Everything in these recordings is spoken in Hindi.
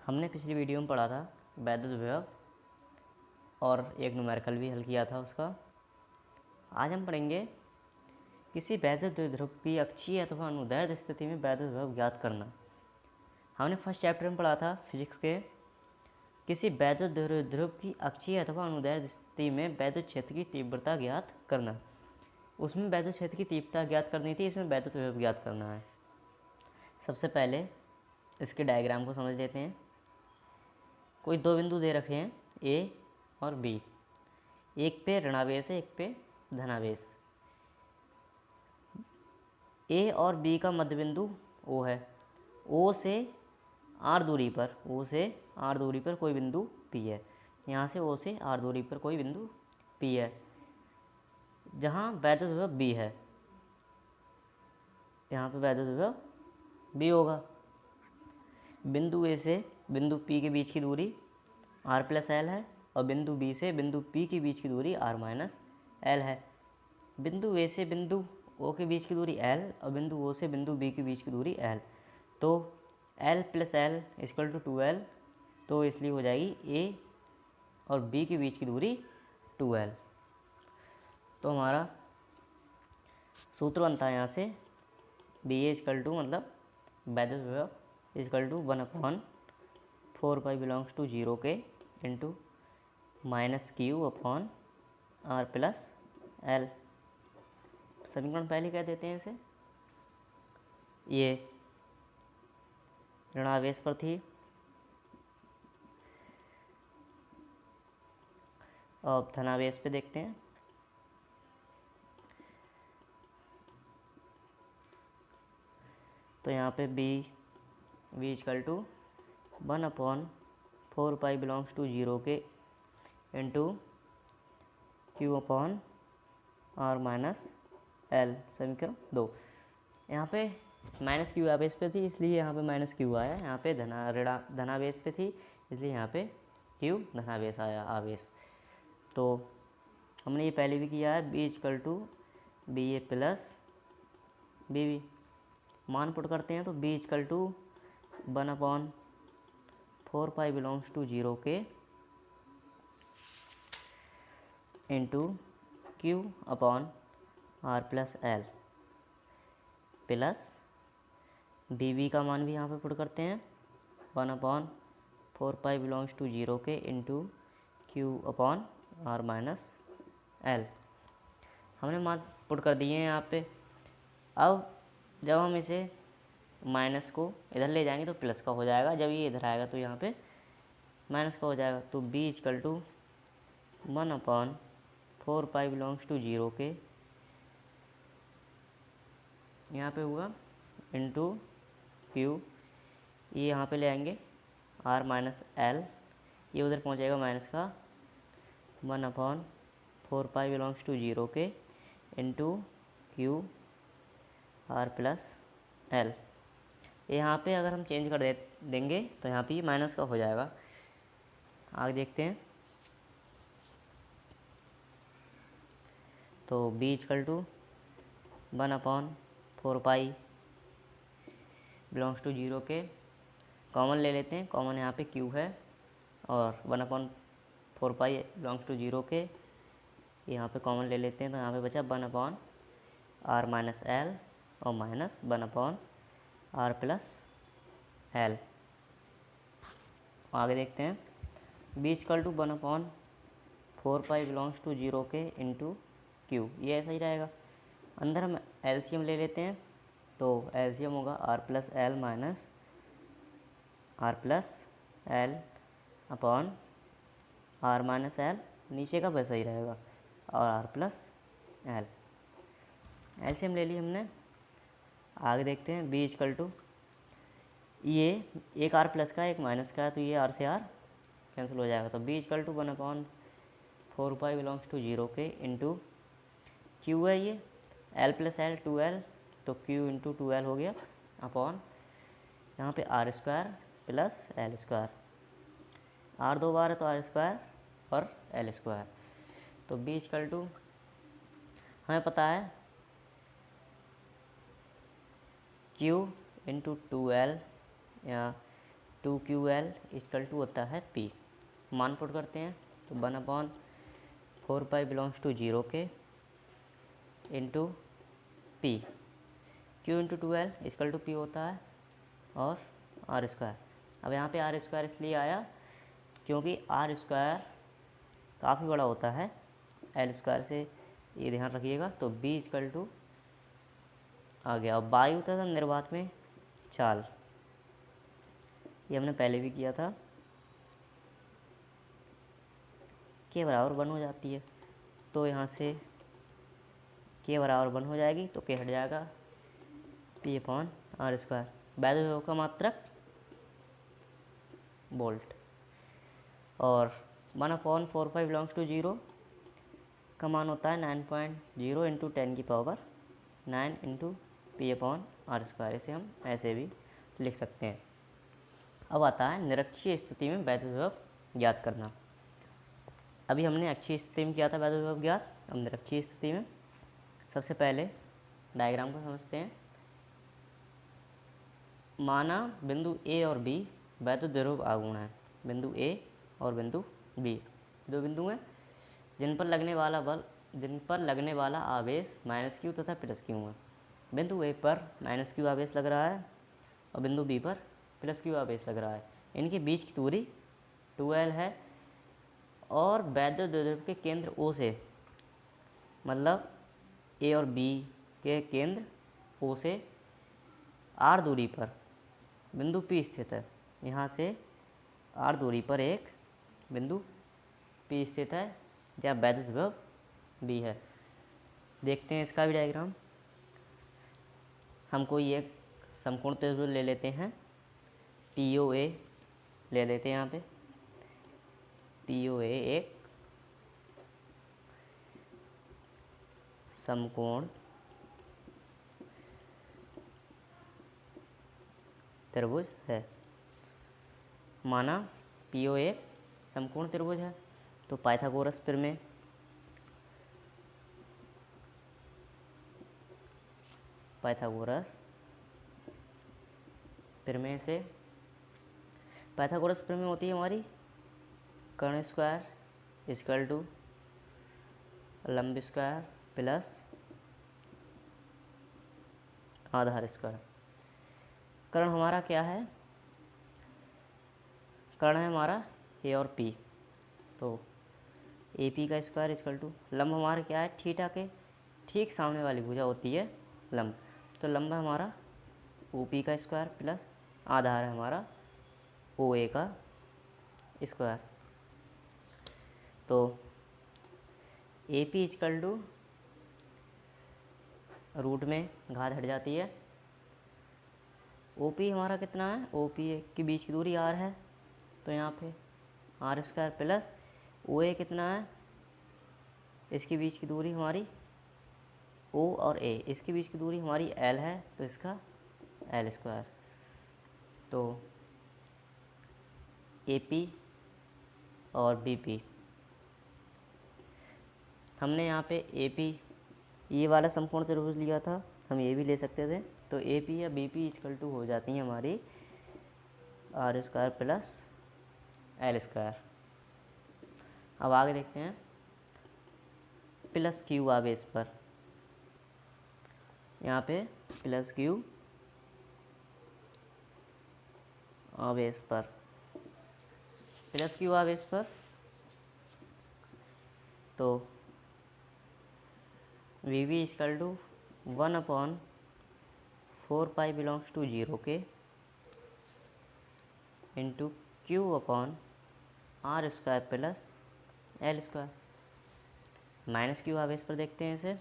हमने पिछली वीडियो में पढ़ा था वैद्युत विभव और एक न्यूमेरिकल भी हल किया था उसका। आज हम पढ़ेंगे किसी वैद्युत द्विध्रुव की अक्षीय अथवा अनुदैर्ध्य स्थिति में वैद्युत विभव ज्ञात करना। हमने फर्स्ट चैप्टर में पढ़ा था फिजिक्स के किसी वैद्युत द्विध्रुव की अक्षीय अथवा अनुदैर्ध्य स्थिति में वैद्युत क्षेत्र की तीव्रता ज्ञात करना। उसमें वैद्युत क्षेत्र की तीव्रता ज्ञात करनी थी, इसमें वैद्युत विभव ज्ञात करना है। सबसे पहले इसके डायग्राम को समझ लेते हैं। कोई दो बिंदु दे रखे हैं ए और बी, एक पे ऋणावेश है, एक पे धनावेश। ए और बी का मध्य बिंदु ओ है। ओ से आर दूरी पर कोई बिंदु पी है। यहाँ से ओ से आर दूरी पर कोई बिंदु पी है जहाँ वैद्युत विभव बी है। यहाँ पे वैद्युत विभव बी होगा। बिंदु ए से बिंदु पी के बीच की दूरी आर प्लस एल है और बिंदु बी से बिंदु पी के बीच की दूरी आर माइनस एल है। बिंदु ए से बिंदु ओ के बीच की दूरी एल और बिंदु ओ से बिंदु बी के बीच की दूरी एल। तो L plus L equal to 2L, तो इसलिए हो जाएगी ए और बी के बीच की दूरी 2L। तो हमारा सूत्र बनता है यहाँ से बी ए इक्वल टू मतलब वैद्युत विभव equal to 1/4 pi belongs to 0 के into minus Q upon R plus L. समीकरण पहले कह देते हैं इसे। ये ऋणावेश पर थी, अब धनावेश पे देखते हैं। तो यहाँ पे B equal to 1/4 pi belongs to 0 के into Q upon R minus L. समीकरण 2। यहाँ पे माइनस क्यू आवेश पे थी इसलिए यहाँ पे माइनस क्यू आया। यहाँ पे धनावेश पे थी इसलिए यहाँ पे क्यू धनावेश आया आवेश। तो हमने ये पहले भी किया है। B equal to B A plus B B मान पुट करते हैं। तो B equal to 1/4 pi belongs to 0 के into Q upon R plus L plus B B का मान भी यहाँ पे पुट करते हैं 1/4 पाई बिलोंग्स टू 0 के into Q upon R minus L. हमने मान पुट कर दिए हैं यहाँ पे। अब जब हम इसे माइनस को इधर ले जाएंगे तो प्लस का हो जाएगा, जब ये इधर आएगा तो यहाँ पे माइनस का हो जाएगा। तो B equal to 1/4 pi belongs to 0 के यहाँ पे हुआ इंटू क्यू, ये यहाँ पे ले आएंगे आर माइनस एल, ये उधर पहुँचेगा माइनस का 1/4 पाई बिलोंग्स टू 0 के into Q R plus L. यहाँ पे अगर हम चेंज कर देंगे तो यहाँ पे ये माइनस का हो जाएगा। आगे देखते हैं। तो B equal to 1/4 pi belongs to 0 के कॉमन ले लेते हैं। कॉमन यहाँ पे क्यू है और 1/4 पाई बिलोंग्स टू 0 के यहाँ पे कॉमन ले लेते हैं। तो यहाँ पे बचा 1/r माइनस एल और माइनस 1/r प्लस एल। आगे देखते हैं। B equal to 1/4 pi belongs to 0 के इंटू क्यू, ये ऐसा ही रहेगा। अंदर हम एलसीएम ले लेते हैं। तो एलसीएम होगा R plus L minus R plus L upon R minus L, नीचे का वैसा ही रहेगा, और आर प्लस एल। एलसीएम ले ली हमने। आगे देखते हैं। बी इक्वल टू ये एक आर प्लस का एक माइनस का है तो ये आर से आर कैंसिल हो जाएगा। तो B equal to 1/4 pi belongs to 0 के इंटू क्यू है ये एल प्लस एल 2L, तो क्यू इंटू 2L हो गया अपॉन यहाँ पे R square plus L square. R दो बार है तो आर स्क्वायर और एल स्क्वायर। तो बी इक्वल टू हमें पता है क्यू इंटू 2L या 2QL इक्वल टू होता है P। मान पुट करते हैं तो 1/4 बिलोंग्स टू 0 के into P। Q into 2L equal to P होता है और R स्क्वायर। अब यहाँ पे R स्क्वायर इसलिए आया क्योंकि R स्क्वायर काफ़ी बड़ा होता है L स्क्वायर से, ये ध्यान रखिएगा। तो B इक्वल टू आ गया। अब वायु तथा निर्वात में चाल, ये हमने पहले भी किया था, के बराबर 1 हो जाती है। तो यहाँ से के बराबर 1 हो जाएगी तो के हट जाएगा P/R स्क्वायर। वैद्युत विभव का मात्रक वोल्ट। और 1/4 बिलोंग्स टू 0 का मान होता है 9.0 इंटू 10⁹9 इंटू P/R स्क्वायर। इसे हम ऐसे भी लिख सकते हैं। अब आता है निरक्षीय स्थिति में वैद्युत विभव ज्ञात करना। अभी हमने अक्षीय स्थिति में किया था वैद्युत विभव ज्ञात, अब निरक्षीय स्थिति में। सबसे पहले डायग्राम को समझते हैं। माना बिंदु A और B वैद्युत ध्रुव आघूर्ण है। बिंदु A और बिंदु B दो बिंदु हैं जिन पर लगने वाला आवेश -Q तथा +Q है। बिंदु A पर -Q आवेश लग रहा है और बिंदु B पर +Q आवेश लग रहा है। इनके बीच की दूरी 2L है और वैद्युत द्विध्रुव के केंद्र O से, मतलब A और B के केंद्र O से R दूरी पर बिंदु P स्थित है। यहाँ से R दूरी पर एक बिंदु P स्थित है जहाँ वैद्युत विभव B है। देखते हैं इसका भी डायग्राम। हम कोई एक समकोण त्रिभुज ले लेते हैं, POA ले लेते हैं। यहाँ पे POA एक समकोण त्रिभुज है। माना PO एक समकोण त्रिभुज है तो पाइथागोरस प्रमेय, से पाइथागोरस प्रमेय होती है हमारी कर्ण स्क्वायर इक्वल टू लंब स्क्वायर प्लस आधार स्क्वायर। कर्ण हमारा क्या है? कर्ण है हमारा A और P, तो AP का स्क्वायर इक्वल टू लंब हमारा क्या है? थीटा के ठीक सामने वाली भुजा होती है लंब, तो लंब है हमारा OP का स्क्वायर प्लस आधार है हमारा OA का स्क्वायर। तो AP इक्वल टू रूट में घात हट जाती है। OP हमारा कितना है? OP के बीच की दूरी R है, तो यहाँ पे R स्क्वायर प्लस OA कितना है? इसके बीच की दूरी हमारी O और A, इसके बीच की दूरी हमारी L है, तो इसका L स्क्वायर। तो AP और BP, हमने यहाँ पे AP ये वाला समकोण त्रिभुज लिया था, हम ये भी ले सकते थे। तो AP या BP इक्वल टू हो जाती है हमारी R square plus L square. अब आगे देखते हैं +Q आवेश पर। यहाँ पे +Q आवेश पर, +Q आवेश पर तो VV equal to 1/4 belongs to 0 के into Q/R square plus L square. -Q आवेश पर देखते हैं इसे,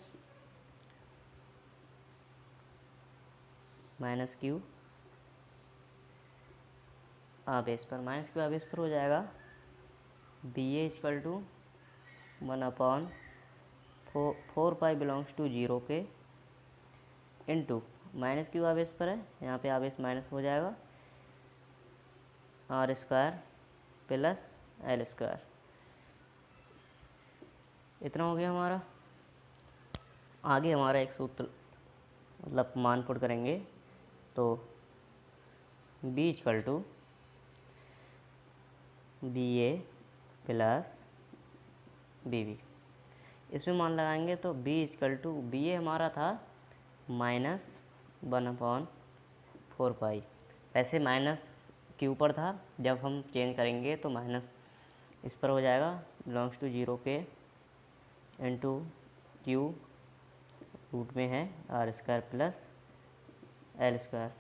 -Q आवेश पर हो जाएगा BA equal to 1/4 belongs to 0 के इंटू -Q आवेश पर है, यहाँ पे आवेश माइनस हो जाएगा R square plus L square. इतना हो गया हमारा। आगे हमारा एक सूत्र मतलब मान पुट करेंगे, तो B equal to B A plus B B. इसमें मान लगाएंगे तो B equal to B A हमारा था -1/4 पाई। वैसे माइनस क्यू पर था, जब हम चेंज करेंगे तो माइनस इस पर हो जाएगा, बिलोंग्स टू 0 के इंटू क्यू रूट में है r² plus l²।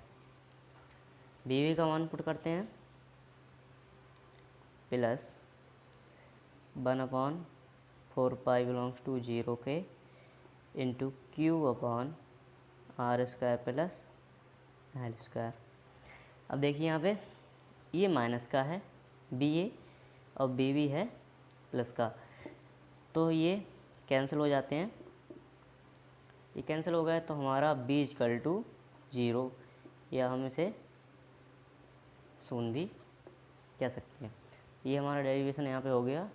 B we का मान पुट करते हैं, प्लस 1/4 बिलोंग्स टू 0 के इंटू Q/r² प्लस l²। अब देखिए यहाँ पे ये माइनस का है बी ए और बी बी है प्लस का, तो ये कैंसिल हो जाते हैं। ये कैंसिल हो गए तो हमारा b इजकल टू 0, या हम इसे 0 भी कह सकते हैं। ये हमारा डेरिवेशन यहाँ पे हो गया।